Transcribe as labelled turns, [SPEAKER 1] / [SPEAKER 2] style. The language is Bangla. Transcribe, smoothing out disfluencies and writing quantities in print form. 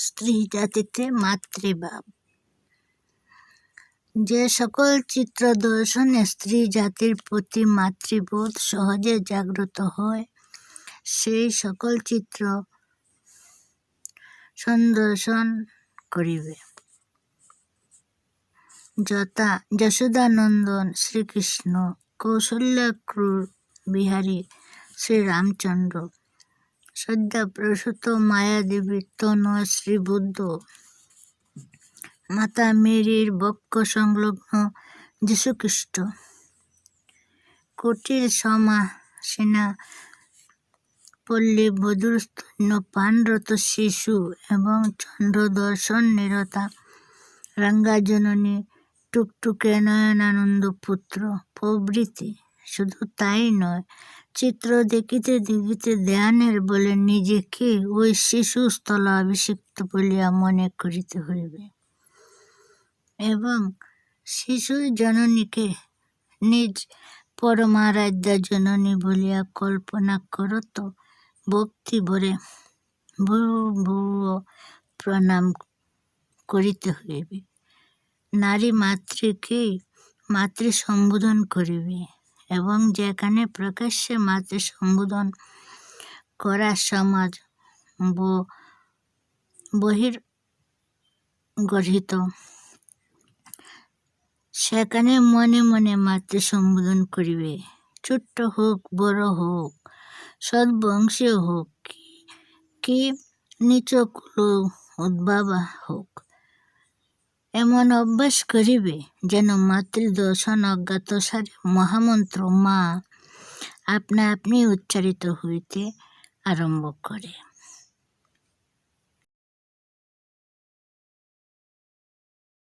[SPEAKER 1] স্ত্রী জাতিতে মাতৃভাব। যে সকল চিত্র দর্শনে স্ত্রী জাতির প্রতি মাতৃবোধ সহজে জাগ্রত হয়, সেই সকল চিত্র সন্দর্শন করিবে। যথা যশোদানন্দন শ্রীকৃষ্ণ, কৌশল্যা ক্রূর বিহারী শ্রীরামচন্দ্র, সদ্যপ্রসূত মায়াদেবী তনয় শ্রীবুদ্ধ, মাতা মেরির বক্ষ সংলগ্ন যীশুখ্রিস্ট, কুটিল সমাসীনা পল্লী বধূস্তন্য পানরত শিশু এবং চন্দ্রদর্শন নিরতা রঙ্গাজননী টুকটুকে নয়নানন্দ পুত্র প্রভৃতি। শুধু তাই নয়, চিত্র দেখিতে দেখিতে ধ্যানের বলে নিজেকে ওই শিশু স্থলাভিষিক্ত বলিয়া মনে করিতে হইবে এবং শিশুর জননীকে নিজ পরমারাধ্যা জননী বলিয়া কল্পনা করত ভক্তি ভরে ভূ ভূ প্রণাম করিতে হইবে। নারী মাতৃকেই মাতৃ সম্বোধন করিবে এবং যেখানে প্রকাশ্যে মাতৃ সম্বোধন করা সমাজ বহির্গঠিত, সেখানে মনে মনে মাতৃ সম্বোধন করিবে। ছোট্ট হোক বড় হোক, সদ্বংশীয় হোক কি নিচ কুল উদ্ভবা হোক, এমন অভ্যাস করিবে যেন মাতৃদর্শন অজ্ঞাতসারে মহামন্ত্র মা আপনা আপনি উচ্চারিত হইতে আরম্ভ করে।